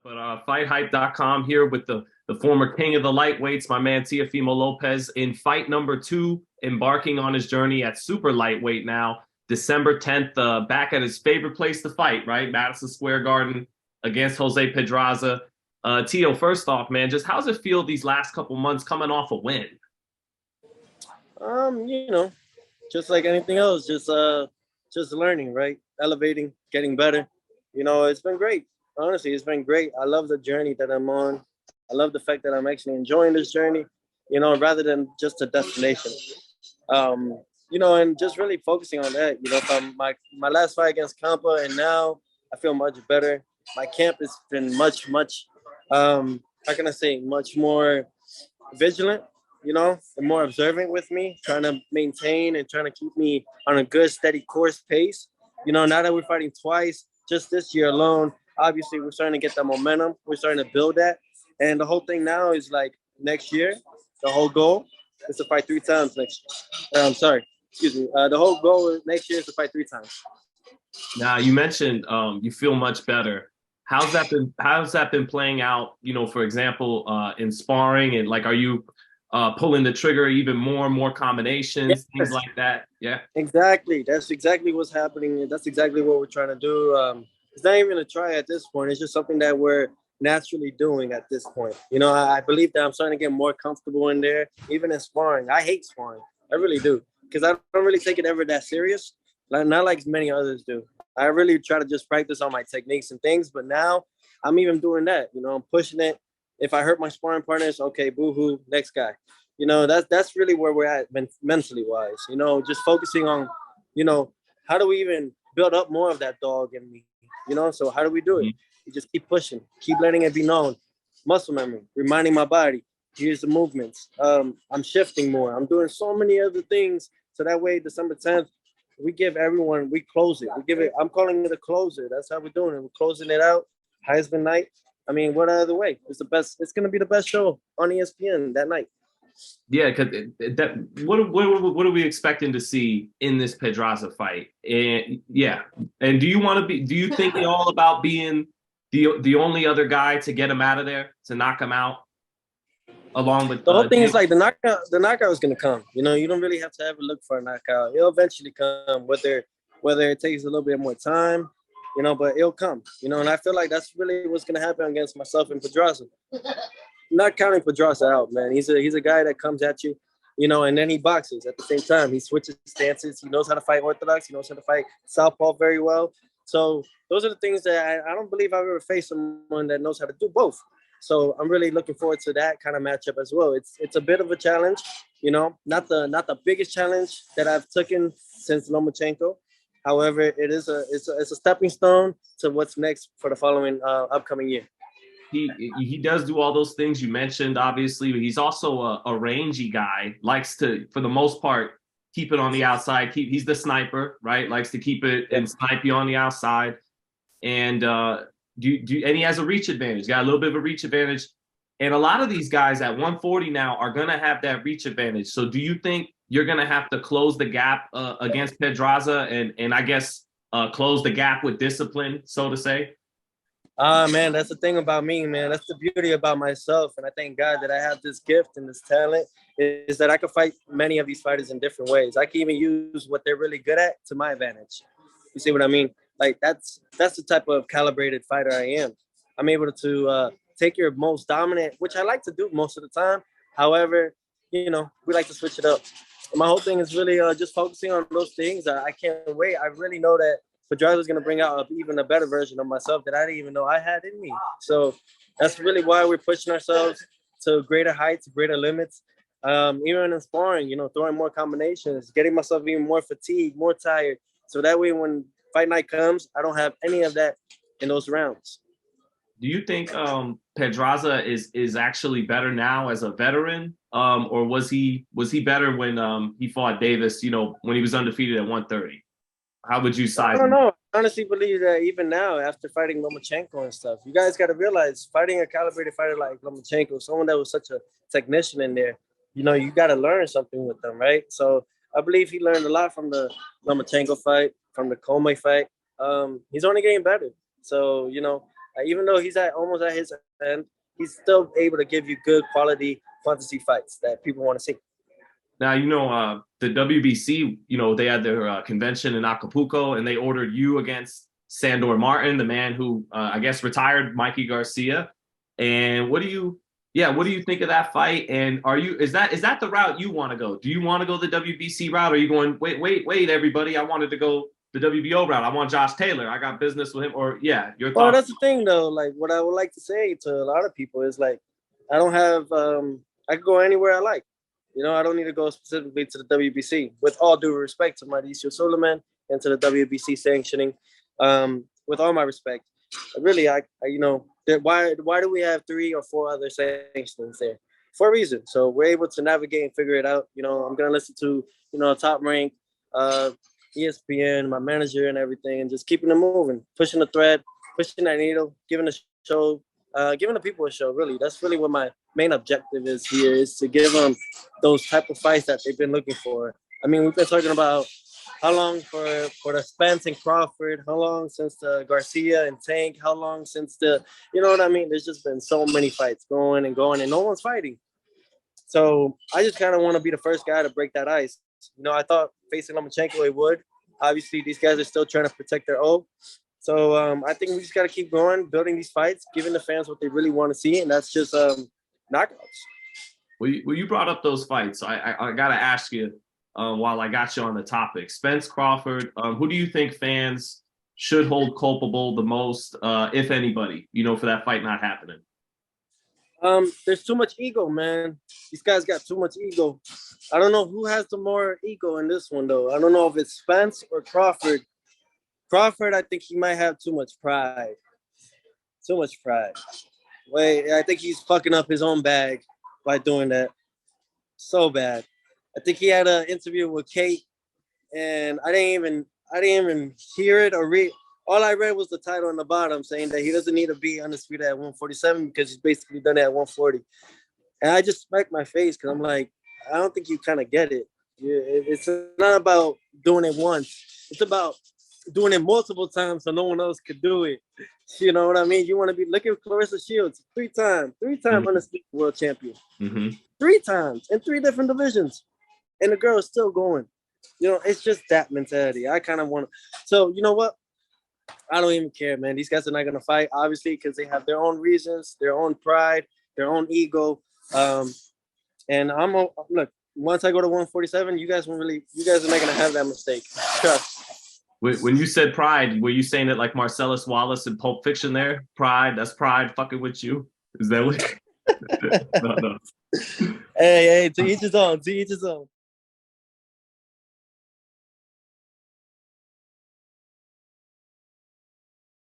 But FightHype.com here with the former king of the lightweights, my man Teofimo Lopez, in fight number 2, embarking on his journey at super lightweight now, December 10th, back at his favorite place to fight, right? Madison Square Garden against Jose Pedraza. Teo, first off, man, just how's it feel these last couple months coming off a win? You know, just like anything else, just learning, right? Elevating, getting better. It's been great. Honestly, it's been great. I love the journey that I'm on. I love the fact that I'm actually enjoying this journey, rather than just a destination. And just really focusing on that. From my last fight against Campa and now I feel much better. My camp has been much how can I say, much more vigilant, and more observant with me, trying to maintain and trying to keep me on a good, steady course pace. Now that we're fighting twice, just this year alone, obviously we're starting to get the momentum. We're starting to build that. And the whole thing now is like next year, the whole goal is to fight 3 times next year. I'm sorry, excuse me. The whole goal next year is to fight 3 times. Now, you mentioned you feel much better. How's that been playing out, for example, in sparring, and like, are you pulling the trigger even more combinations, Yes, things like that? Yeah. exactly. That's exactly what's happening. That's exactly what we're trying to do. It's not even a try at this point. It's just something that we're naturally doing at this point. I believe that I'm starting to get more comfortable in there, even in sparring. I hate sparring. I really do. Because I don't really take it ever that serious. Not like many others do. I really try to just practice on my techniques and things. But now I'm even doing that. I'm pushing it. If I hurt my sparring partners, okay, boo-hoo, next guy. That's really where we're at mentally wise. Just focusing on, how do we even build up more of that dog in me? So how do we do it? You just keep pushing, keep letting it be known. Muscle memory, reminding my body, here's the movements. I'm shifting more. I'm doing so many other things. So that way, December 10th, we give everyone, we close it. We give it, I'm calling it a closer. That's how we're doing it. We're closing it out. Heisman night. I mean, what other way? It's the best. It's going to be the best show on ESPN that night. Yeah, because what are we expecting to see in this Pedraza fight? And yeah, and do you want to be? Do you think all about being the only other guy to get him out of there, to knock him out, along with The whole thing is like the knockout. The knockout is going to come. You don't really have to ever look for a knockout. It'll eventually come, whether it takes a little bit more time, but it'll come. And I feel like that's really what's going to happen against myself and Pedraza. Not counting Pedraza out, man. He's a guy that comes at you, and then he boxes at the same time. He switches stances. He knows how to fight orthodox. He knows how to fight southpaw very well. So those are the things that I don't believe I've ever faced someone that knows how to do both. So I'm really looking forward to that kind of matchup as well. It's a bit of a challenge, not the biggest challenge that I've taken since Lomachenko. However, it's a stepping stone to what's next for the following upcoming year. He does do all those things you mentioned, obviously, but he's also a rangy guy. Likes to, for the most part, keep it on the outside. He's the sniper, right? Likes to keep it and snipe you on the outside. And and he has a reach advantage. Got a little bit of a reach advantage. And a lot of these guys at 140 now are gonna have that reach advantage. So do you think you're gonna have to close the gap against Pedraza and I guess close the gap with discipline, so to say? Man, that's the thing about me, man. That's the beauty about myself. And I thank God that I have this gift and this talent is that I can fight many of these fighters in different ways. I can even use what they're really good at to my advantage. You see what I mean? Like that's the type of calibrated fighter I am. I'm able to take your most dominant, which I like to do most of the time. However, we like to switch it up. And my whole thing is really just focusing on those things. I can't wait. I really know that Pedraza is going to bring out even a better version of myself that I didn't even know I had in me. So that's really why we're pushing ourselves to greater heights, greater limits. Even in sparring, throwing more combinations, getting myself even more fatigued, more tired. So that way when fight night comes, I don't have any of that in those rounds. Do you think Pedraza is actually better now as a veteran, or was he better when he fought Davis? When he was undefeated at 130. How would you size? I don't know. I honestly believe that even now, after fighting Lomachenko and stuff, you guys got to realize fighting a calibrated fighter like Lomachenko, someone that was such a technician in there, you got to learn something with them, right? So I believe he learned a lot from the Lomachenko fight, from the Comey fight. He's only getting better. So, Even though he's almost at his end, he's still able to give you good quality fantasy fights that people want to see. Now, the WBC, they had their convention in Acapulco, and they ordered you against Sandor Martin, the man who I guess retired Mikey Garcia. And what do you think of that fight? And is that the route you want to go? Do you want to go the WBC route? Or are you going, wait, everybody, I wanted to go the WBO route. I want Josh Taylor. I got business with him. Or your thoughts? Well, that's the thing though. Like what I would like to say to a lot of people is like, I don't have I can go anywhere I like. I don't need to go specifically to the WBC. With all due respect to Mauricio Suleiman and to the WBC sanctioning, with all my respect, really, why do we have 3 or 4 other sanctions there? For a reason. So we're able to navigate and figure it out. I'm gonna listen to Top Rank, ESPN, my manager, and everything, and just keeping it moving, pushing the thread, pushing that needle, giving the show. Giving the people a show, really. That's really what my main objective is here, is to give them those type of fights that they've been looking for. I mean, we've been talking about how long for the Spence and Crawford, how long since the Garcia and Tank, how long since you know what I mean? There's just been so many fights going, and no one's fighting. So I just kind of want to be the first guy to break that ice. I thought facing Lomachenko, it would. Obviously, these guys are still trying to protect their O. So I think we just got to keep going, building these fights, giving the fans what they really want to see, and that's just knockouts. Well, you brought up those fights. I got to ask you, while I got you on the topic, Spence Crawford, who do you think fans should hold culpable the most, if anybody, for that fight not happening? There's too much ego, man. These guys got too much ego. I don't know who has the more ego in this one, though. I don't know if it's Spence or Crawford. Crawford, I think he might have too much pride. Too much pride. Wait, I think he's fucking up his own bag by doing that. So bad. I think he had an interview with Kate, and I didn't even hear it or read. All I read was the title on the bottom saying that he doesn't need to be undisputed at 147 because he's basically done it at 140. And I just smacked my face because I'm like, I don't think you kind of get it. It's not about doing it once. It's about doing it multiple times so no one else could do it. You know what I mean? You want to be, look at Clarissa Shields, 3-time undisputed world champion. 3 times in 3 different divisions. And the girl is still going. It's just that mentality. I kind of want to. So, you know what? I don't even care, man. These guys are not going to fight, obviously, because they have their own reasons, their own pride, their own ego. And look, once I go to 147, you guys are not going to have that mistake. Trust. When you said pride, were you saying it like Marcellus Wallace in Pulp Fiction there? Pride, that's pride fucking with you? Is that what? No. Hey, to each his own.